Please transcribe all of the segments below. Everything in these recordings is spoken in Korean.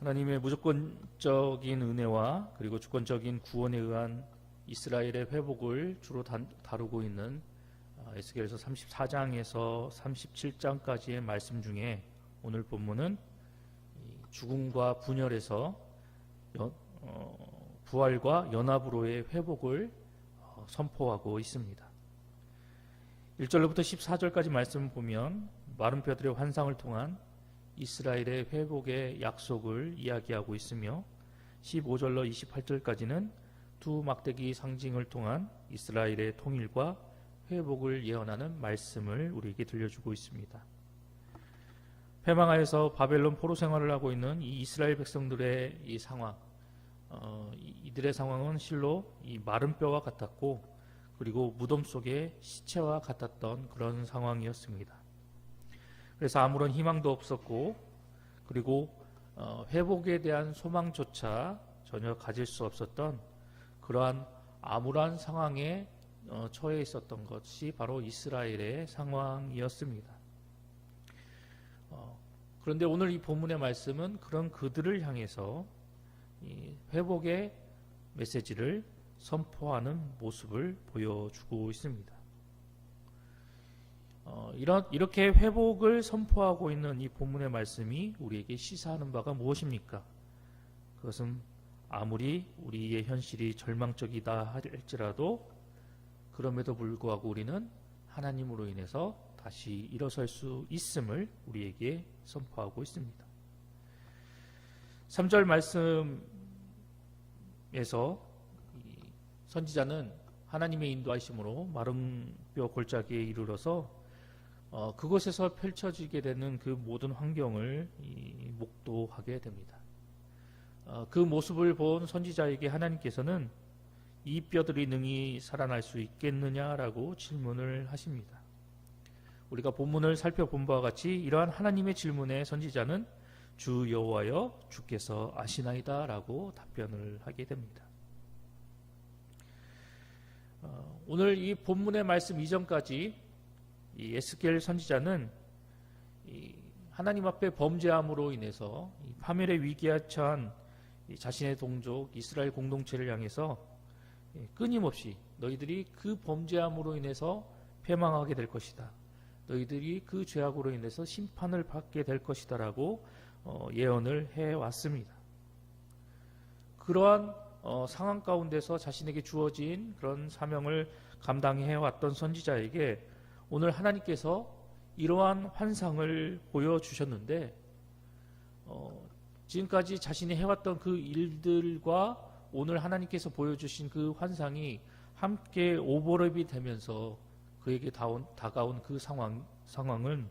하나님의 무조건적인 은혜와 그리고 주권적인 구원에 의한 이스라엘의 회복을 주로 다루고 있는 에스겔서 34장에서 37장까지의 말씀 중에 오늘 본문은 죽음과 분열에서 부활과 연합으로의 회복을 선포하고 있습니다. 1절로부터 14절까지 말씀을 보면 마른 뼈들의 환상을 통한 이스라엘의 회복의 약속을 이야기하고 있으며 15절로 28절까지는 두 막대기 상징을 통한 이스라엘의 통일과 회복을 예언하는 말씀을 우리에게 들려주고 있습니다. 패망하여서 바벨론 포로 생활을 하고 있는 이 이스라엘 백성들의 이 상황, 이들의 상황은 실로 이 마른 뼈와 같았고, 그리고 무덤 속에 시체와 같았던 그런 상황이었습니다. 그래서 아무런 희망도 없었고, 그리고 회복에 대한 소망조차 전혀 가질 수 없었던 그러한 암울한 상황에 처해 있었던 것이 바로 이스라엘의 상황이었습니다. 그런데 오늘 이 본문의 말씀은 그런 그들을 향해서 이 회복의 메시지를 선포하는 모습을 보여주고 있습니다. 이렇게 회복을 선포하고 있는 이 본문의 말씀이 우리에게 시사하는 바가 무엇입니까? 그것은 아무리 우리의 현실이 절망적이다 할지라도 그럼에도 불구하고 우리는 하나님으로 인해서 다시 일어설 수 있음을 우리에게 선포하고 있습니다. 3절 말씀에서 선지자는 하나님의 인도하심으로 마른 뼈 골짜기에 이르러서 그곳에서 펼쳐지게 되는 그 모든 환경을 목도하게 됩니다. 그 모습을 본 선지자에게 하나님께서는 이 뼈들이 능히 살아날 수 있겠느냐라고 질문을 하십니다. 우리가 본문을 살펴본 바와 같이 이러한 하나님의 질문에 선지자는 주 여호와여 주께서 아시나이다 라고 답변을 하게 됩니다. 오늘 이 본문의 말씀 이전까지 이 에스겔 선지자는 하나님 앞에 범죄함으로 인해서 파멸의 위기에 처한 자신의 동족 이스라엘 공동체를 향해서 끊임없이 너희들이 그 범죄함으로 인해서 패망하게 될 것이다. 너희들이 그 죄악으로 인해서 심판을 받게 될 것이다 라고 예언을 해왔습니다. 그러한 상황 가운데서 자신에게 주어진 그런 사명을 감당해왔던 선지자에게 오늘 하나님께서 이러한 환상을 보여주셨는데 지금까지 자신이 해왔던 그 일들과 오늘 하나님께서 보여주신 그 환상이 함께 오버랩이 되면서 그에게 다가온 그 상황은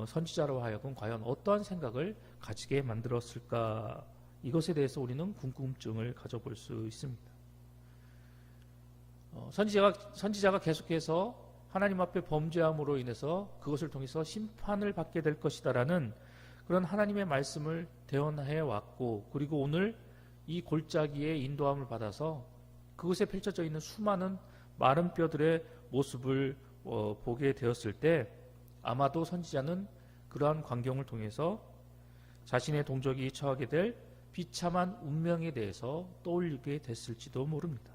선지자로 하여금 과연 어떠한 생각을 가지게 만들었을까? 이것에 대해서 우리는 궁금증을 가져볼 수 있습니다. 선지자가 계속해서 하나님 앞에 범죄함으로 인해서 그것을 통해서 심판을 받게 될 것이다라는 그런 하나님의 말씀을 대언해 왔고, 그리고 오늘 이 골짜기에 인도함을 받아서 그곳에 펼쳐져 있는 수많은 마른 뼈들의 모습을 보게 되었을 때 아마도 선지자는 그러한 광경을 통해서 자신의 동족이 처하게 될 비참한 운명에 대해서 떠올리게 됐을지도 모릅니다.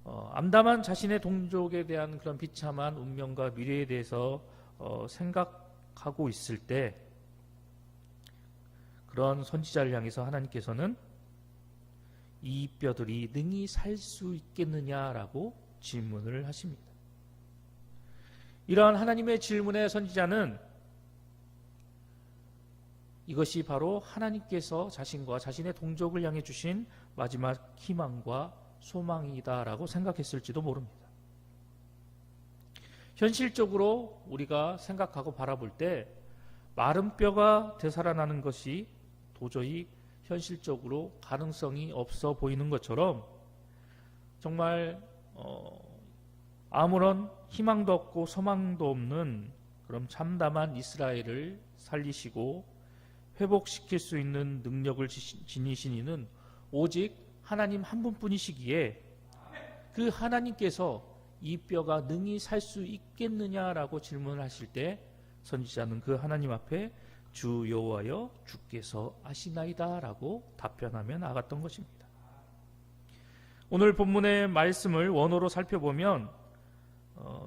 암담한 자신의 동족에 대한 그런 비참한 운명과 미래에 대해서 생각하고 있을 때 그런 선지자를 향해서 하나님께서는 이 뼈들이 능히 살 수 있겠느냐라고 질문을 하십니다. 이러한 하나님의 질문에 선지자는 이것이 바로 하나님께서 자신과 자신의 동족을 향해 주신 마지막 희망과 소망이다라고 생각했을지도 모릅니다. 현실적으로 우리가 생각하고 바라볼 때 마른 뼈가 되살아나는 것이 도저히 현실적으로 가능성이 없어 보이는 것처럼 정말 아무런 희망도 없고 소망도 없는 그런 참담한 이스라엘을 살리시고 회복시킬 수 있는 능력을 지니신 이는 오직 하나님 한 분뿐이시기에 그 하나님께서 이 뼈가 능히 살 수 있겠느냐라고 질문을 하실 때 선지자는 그 하나님 앞에 주 여호와여 주께서 아시나이다라고 답변하며 나갔던 것입니다. 오늘 본문의 말씀을 원어로 살펴보면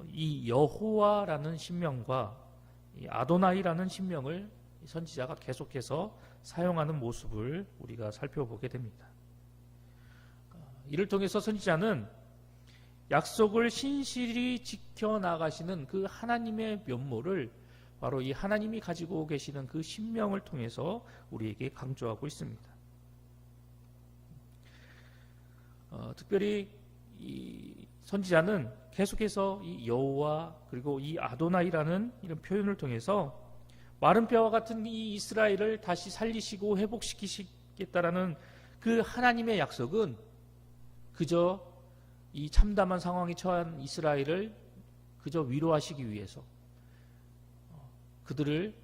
이 여호와라는 신명과 이 아도나이라는 신명을 선지자가 계속해서 사용하는 모습을 우리가 살펴보게 됩니다. 이를 통해서 선지자는 약속을 신실히 지켜나가시는 그 하나님의 면모를 바로 이 하나님이 가지고 계시는 그 신명을 통해서 우리에게 강조하고 있습니다. 특별히 이 선지자는 계속해서 이 여호와 그리고 이 아도나이라는 이런 표현을 통해서 마른 뼈와 같은 이 이스라엘을 다시 살리시고 회복시키시겠다라는 그 하나님의 약속은 그저 이 참담한 상황에 처한 이스라엘을 그저 위로하시기 위해서 그들에게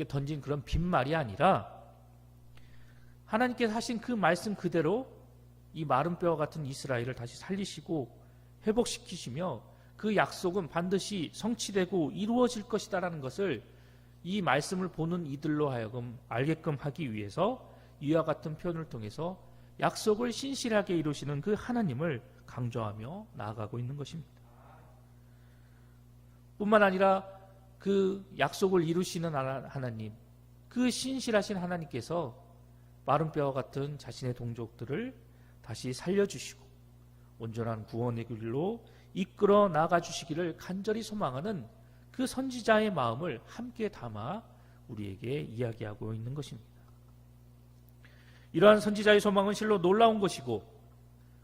던진 그런 빈말이 아니라 하나님께서 하신 그 말씀 그대로 이 마른 뼈와 같은 이스라엘을 다시 살리시고 회복시키시며 그 약속은 반드시 성취되고 이루어질 것이다라는 것을 이 말씀을 보는 이들로 하여금 알게끔 하기 위해서 이와 같은 표현을 통해서 약속을 신실하게 이루시는 그 하나님을 강조하며 나아가고 있는 것입니다. 뿐만 아니라 그 약속을 이루시는 하나님, 그 신실하신 하나님께서 마른 뼈와 같은 자신의 동족들을 다시 살려주시고 온전한 구원의 길로 이끌어 나가 주시기를 간절히 소망하는 그 선지자의 마음을 함께 담아 우리에게 이야기하고 있는 것입니다. 이러한 선지자의 소망은 실로 놀라운 것이고,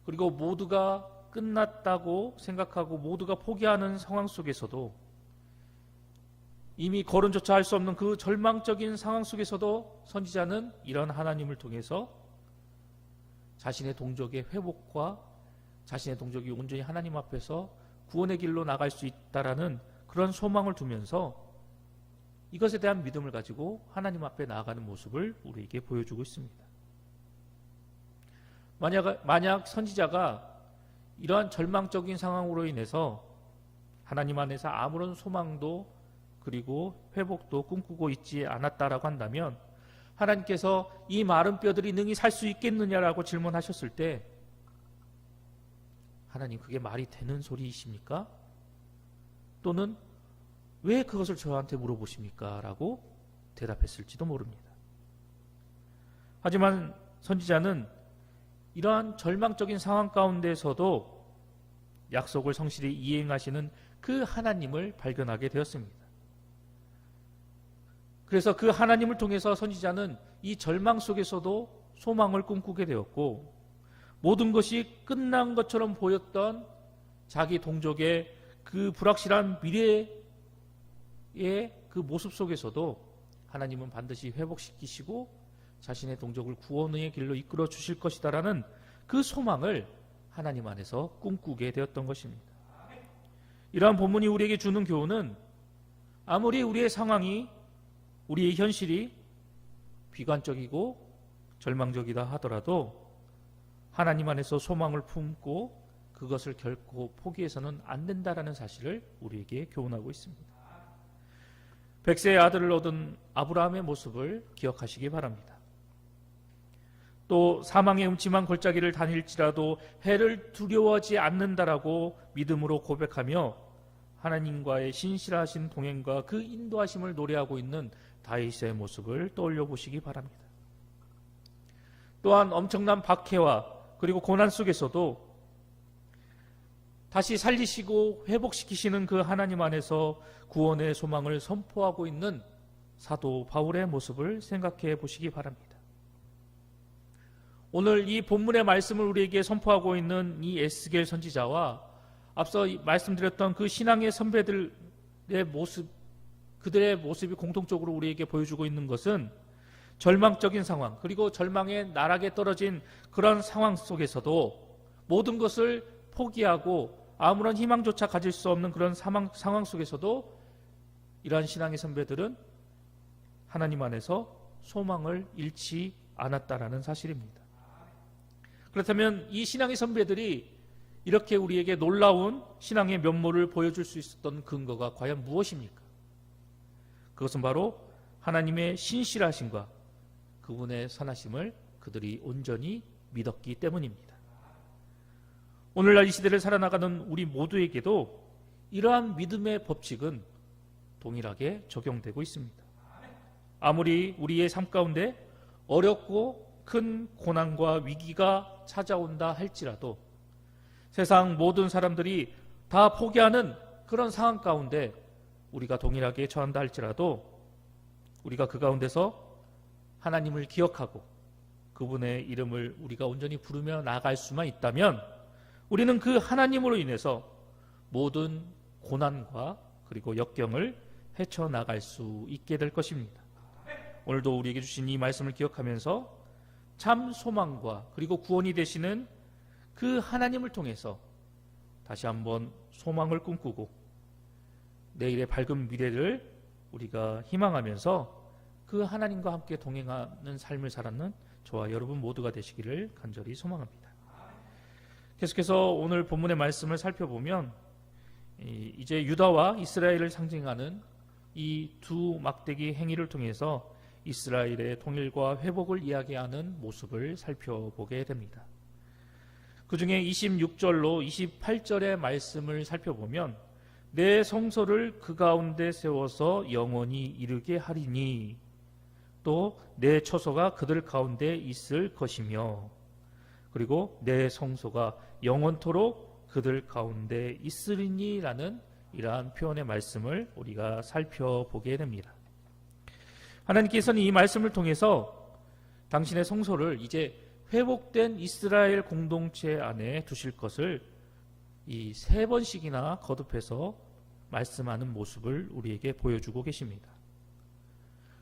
그리고 모두가 끝났다고 생각하고 모두가 포기하는 상황 속에서도, 이미 거론조차 할 수 없는 그 절망적인 상황 속에서도 선지자는 이런 하나님을 통해서 자신의 동족의 회복과 자신의 동족이 온전히 하나님 앞에서 구원의 길로 나갈 수 있다라는 그런 소망을 두면서 이것에 대한 믿음을 가지고 하나님 앞에 나아가는 모습을 우리에게 보여주고 있습니다. 만약 선지자가 이러한 절망적인 상황으로 인해서 하나님 안에서 아무런 소망도 그리고 회복도 꿈꾸고 있지 않았다라고 한다면 하나님께서 이 마른 뼈들이 능히 살 수 있겠느냐라고 질문하셨을 때 하나님 그게 말이 되는 소리이십니까? 또는 왜 그것을 저한테 물어보십니까? 라고 대답했을지도 모릅니다. 하지만 선지자는 이러한 절망적인 상황 가운데서도 약속을 성실히 이행하시는 그 하나님을 발견하게 되었습니다. 그래서 그 하나님을 통해서 선지자는 이 절망 속에서도 소망을 꿈꾸게 되었고, 모든 것이 끝난 것처럼 보였던 자기 동족의 그 불확실한 미래의 그 모습 속에서도 하나님은 반드시 회복시키시고 자신의 동족을 구원의 길로 이끌어 주실 것이다라는 그 소망을 하나님 안에서 꿈꾸게 되었던 것입니다. 이러한 본문이 우리에게 주는 교훈은 아무리 우리의 상황이, 우리의 현실이 비관적이고 절망적이다 하더라도 하나님 안에서 소망을 품고 그것을 결코 포기해서는 안 된다라는 사실을 우리에게 교훈하고 있습니다. 백세의 아들을 얻은 아브라함의 모습을 기억하시기 바랍니다. 또 사망의 음침한 골짜기를 다닐지라도 해를 두려워하지 않는다라고 믿음으로 고백하며 하나님과의 신실하신 동행과 그 인도하심을 노래하고 있는 다윗의 모습을 떠올려 보시기 바랍니다. 또한 엄청난 박해와 그리고 고난 속에서도 다시 살리시고 회복시키시는 그 하나님 안에서 구원의 소망을 선포하고 있는 사도 바울의 모습을 생각해 보시기 바랍니다. 오늘 이 본문의 말씀을 우리에게 선포하고 있는 이 에스겔 선지자와 앞서 말씀드렸던 그 신앙의 선배들의 모습, 그들의 모습이 공통적으로 우리에게 보여주고 있는 것은 절망적인 상황, 그리고 절망의 나락에 떨어진 그런 상황 속에서도 모든 것을 포기하고 아무런 희망조차 가질 수 없는 그런 상황 속에서도 이러한 신앙의 선배들은 하나님 안에서 소망을 잃지 않았다라는 사실입니다. 그렇다면 이 신앙의 선배들이 이렇게 우리에게 놀라운 신앙의 면모를 보여줄 수 있었던 근거가 과연 무엇입니까? 그것은 바로 하나님의 신실하심과 그분의 선하심을 그들이 온전히 믿었기 때문입니다. 오늘날 이 시대를 살아나가는 우리 모두에게도 이러한 믿음의 법칙은 동일하게 적용되고 있습니다. 아무리 우리의 삶 가운데 어렵고 큰 고난과 위기가 찾아온다 할지라도, 세상 모든 사람들이 다 포기하는 그런 상황 가운데 우리가 동일하게 처한다 할지라도, 우리가 그 가운데서 하나님을 기억하고 그분의 이름을 우리가 온전히 부르며 나아갈 수만 있다면 우리는 그 하나님으로 인해서 모든 고난과 그리고 역경을 헤쳐나갈 수 있게 될 것입니다. 오늘도 우리에게 주신 이 말씀을 기억하면서 참 소망과 그리고 구원이 되시는 그 하나님을 통해서 다시 한번 소망을 꿈꾸고 내일의 밝은 미래를 우리가 희망하면서 그 하나님과 함께 동행하는 삶을 살아가는 저와 여러분 모두가 되시기를 간절히 소망합니다. 계속해서 오늘 본문의 말씀을 살펴보면 이제 유다와 이스라엘을 상징하는 이 두 막대기 행위를 통해서 이스라엘의 통일과 회복을 이야기하는 모습을 살펴보게 됩니다. 그 중에 26절로 28절의 말씀을 살펴보면 내 성소를 그 가운데 세워서 영원히 이르게 하리니 또 내 처소가 그들 가운데 있을 것이며 그리고 내 성소가 영원토록 그들 가운데 있으리니 라는 이러한 표현의 말씀을 우리가 살펴보게 됩니다. 하나님께서는 이 말씀을 통해서 당신의 성소를 이제 회복된 이스라엘 공동체 안에 두실 것을 이 3번씩이나 거듭해서 말씀하는 모습을 우리에게 보여주고 계십니다.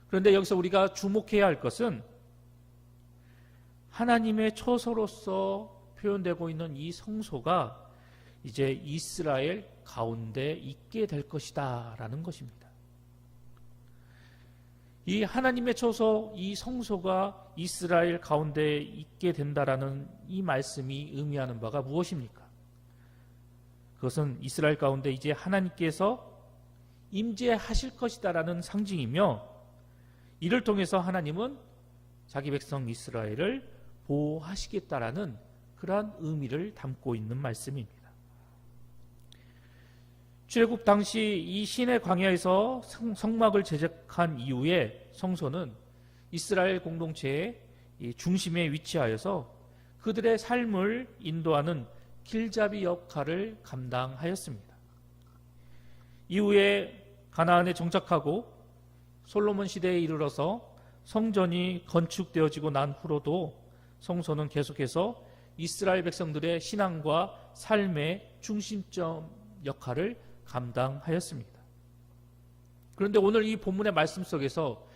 그런데 여기서 우리가 주목해야 할 것은 하나님의 처소로서 표현되고 있는 이 성소가 이제 이스라엘 가운데 있게 될 것이다 라는 것입니다. 이 하나님의 처소, 이 성소가 이스라엘 가운데 있게 된다라는 이 말씀이 의미하는 바가 무엇입니까? 그것은 이스라엘 가운데 이제 하나님께서 임재하실 것이다라는 상징이며, 이를 통해서 하나님은 자기 백성 이스라엘을 보호하시겠다라는 그러한 의미를 담고 있는 말씀입니다. 출애굽 당시 이 시내 광야에서 성막을 제작한 이후에 성소는 이스라엘 공동체의 중심에 위치하여서 그들의 삶을 인도하는 길잡이 역할을 감당하였습니다. 이후에 가나안에 정착하고 솔로몬 시대에 이르러서 성전이 건축되어지고 난 후로도 성소는 계속해서 이스라엘 백성들의 신앙과 삶의 중심점 역할을 감당하였습니다. 그런데 오늘 이 본문의 말씀 속에서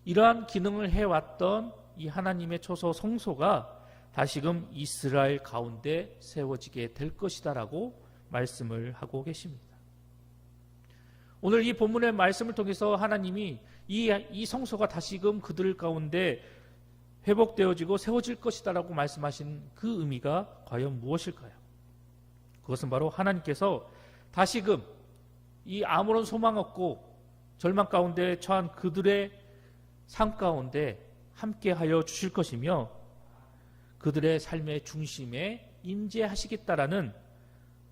이러한 기능을 해왔던 이 하나님의 처소 성소가 다시금 이스라엘 가운데 세워지게 될 것이다라고 말씀을 하고 계십니다. 오늘 이 본문의 말씀을 통해서 하나님이 이 성소가 다시금 그들 가운데 회복되어지고 세워질 것이다라고 말씀하신 그 의미가 과연 무엇일까요? 그것은 바로 하나님께서 다시금 이 아무런 소망 없고 절망 가운데 처한 그들의 삶 가운데 함께하여 주실 것이며 그들의 삶의 중심에 임재하시겠다라는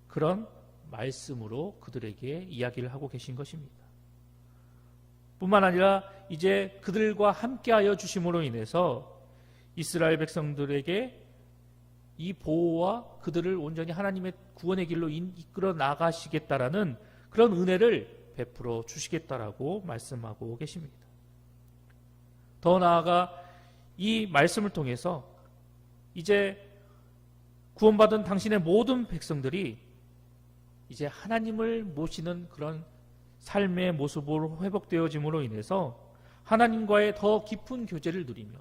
그런 말씀으로 그들에게 이야기를 하고 계신 것입니다. 뿐만 아니라 이제 그들과 함께하여 주심으로 인해서 이스라엘 백성들에게 이 보호와 그들을 온전히 하나님의 구원의 길로 이끌어 나가시겠다라는 그런 은혜를 베풀어 주시겠다라고 말씀하고 계십니다. 더 나아가 이 말씀을 통해서 이제 구원받은 당신의 모든 백성들이 이제 하나님을 모시는 그런 삶의 모습으로 회복되어짐으로 인해서 하나님과의 더 깊은 교제를 누리며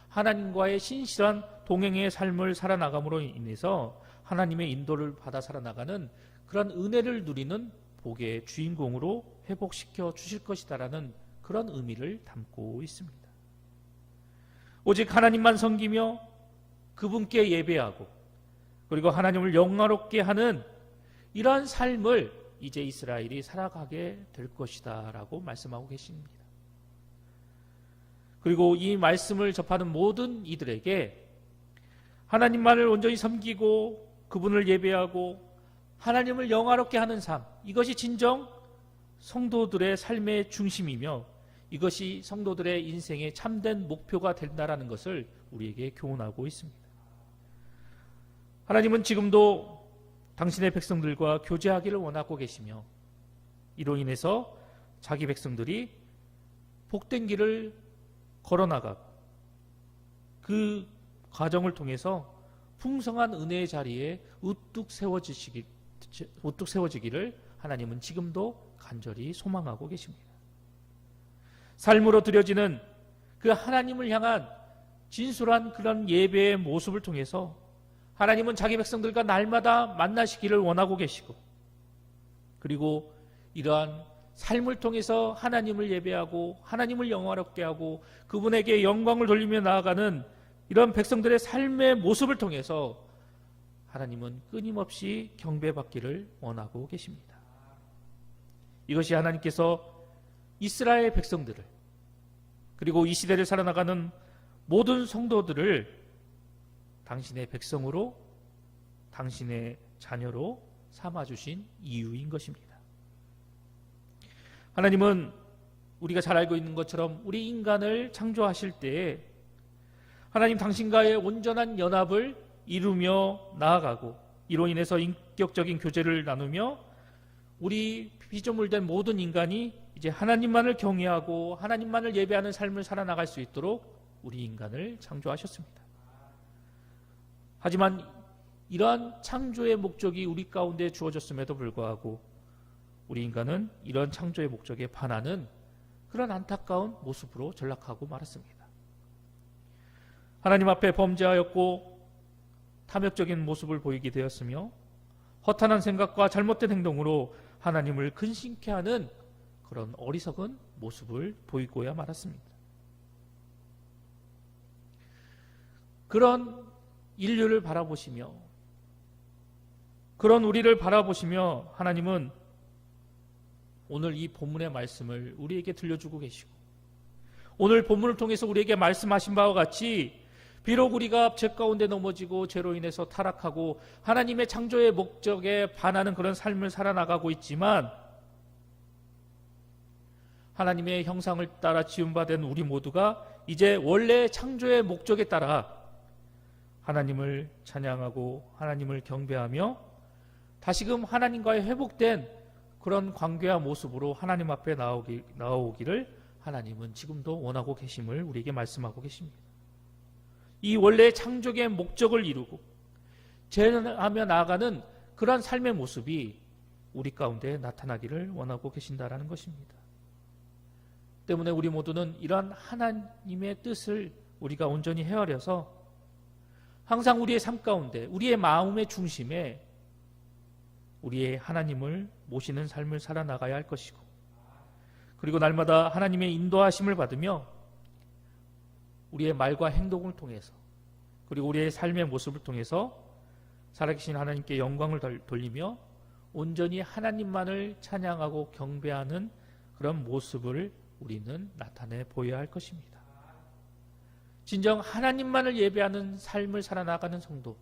하나님과의 신실한 동행의 삶을 살아나감으로 인해서 하나님의 인도를 받아 살아나가는 그런 은혜를 누리는 복의 주인공으로 회복시켜 주실 것이다라는 그런 의미를 담고 있습니다. 오직 하나님만 섬기며 그분께 예배하고 그리고 하나님을 영화롭게 하는 이러한 삶을 이제 이스라엘이 살아가게 될 것이다 라고 말씀하고 계십니다. 그리고 이 말씀을 접하는 모든 이들에게 하나님만을 온전히 섬기고 그분을 예배하고 하나님을 영화롭게 하는 삶, 이것이 진정 성도들의 삶의 중심이며 이것이 성도들의 인생의 참된 목표가 된다라는 것을 우리에게 교훈하고 있습니다. 하나님은 지금도 당신의 백성들과 교제하기를 원하고 계시며 이로 인해서 자기 백성들이 복된 길을 걸어나가고 그 과정을 통해서 풍성한 은혜의 자리에 우뚝 세워지기를 하나님은 지금도 간절히 소망하고 계십니다. 삶으로 드려지는 그 하나님을 향한 진솔한 그런 예배의 모습을 통해서 하나님은 자기 백성들과 날마다 만나시기를 원하고 계시고 그리고 이러한 삶을 통해서 하나님을 예배하고 하나님을 영화롭게 하고 그분에게 영광을 돌리며 나아가는 이런 백성들의 삶의 모습을 통해서 하나님은 끊임없이 경배받기를 원하고 계십니다. 이것이 하나님께서 이스라엘 백성들을 그리고 이 시대를 살아나가는 모든 성도들을 당신의 백성으로 당신의 자녀로 삼아주신 이유인 것입니다. 하나님은 우리가 잘 알고 있는 것처럼 우리 인간을 창조하실 때에 하나님 당신과의 온전한 연합을 이루며 나아가고 이로 인해서 인격적인 교제를 나누며 우리 피조물된 모든 인간이 이제 하나님만을 경외하고 하나님만을 예배하는 삶을 살아나갈 수 있도록 우리 인간을 창조하셨습니다. 하지만 이러한 창조의 목적이 우리 가운데 주어졌음에도 불구하고 우리 인간은 이런 창조의 목적에 반하는 그런 안타까운 모습으로 전락하고 말았습니다. 하나님 앞에 범죄하였고 탐욕적인 모습을 보이게 되었으며 허탄한 생각과 잘못된 행동으로 하나님을 근심케 하는 그런 어리석은 모습을 보이고야 말았습니다. 그런 인류를 바라보시며 그런 우리를 바라보시며 하나님은 오늘 이 본문의 말씀을 우리에게 들려주고 계시고 오늘 본문을 통해서 우리에게 말씀하신 바와 같이 비록 우리가 죄 가운데 넘어지고 죄로 인해서 타락하고 하나님의 창조의 목적에 반하는 그런 삶을 살아나가고 있지만 하나님의 형상을 따라 지음받은 우리 모두가 이제 원래 창조의 목적에 따라 하나님을 찬양하고 하나님을 경배하며 다시금 하나님과의 회복된 그런 관계와 모습으로 하나님 앞에 나오기를 하나님은 지금도 원하고 계심을 우리에게 말씀하고 계십니다. 이 원래 창조의 목적을 이루고 제하며 나아가는 그런 삶의 모습이 우리 가운데 나타나기를 원하고 계신다라는 것입니다. 때문에 우리 모두는 이러한 하나님의 뜻을 우리가 온전히 헤아려서 항상 우리의 삶 가운데 우리의 마음의 중심에 우리의 하나님을 모시는 삶을 살아나가야 할 것이고 그리고 날마다 하나님의 인도하심을 받으며 우리의 말과 행동을 통해서 그리고 우리의 삶의 모습을 통해서 살아계신 하나님께 영광을 돌리며 온전히 하나님만을 찬양하고 경배하는 그런 모습을 우리는 나타내 보여야 할 것입니다. 진정 하나님만을 예배하는 삶을 살아나가는 성도,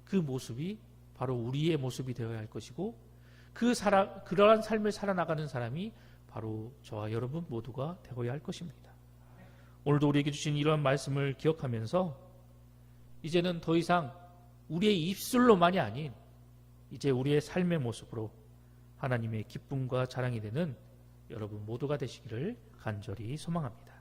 그 모습이 바로 우리의 모습이 되어야 할 것이고 그러한 삶을 살아나가는 사람이 바로 저와 여러분 모두가 되어야 할 것입니다. 오늘도 우리에게 주신 이런 말씀을 기억하면서 이제는 더 이상 우리의 입술로만이 아닌 이제 우리의 삶의 모습으로 하나님의 기쁨과 자랑이 되는 여러분 모두가 되시기를 간절히 소망합니다.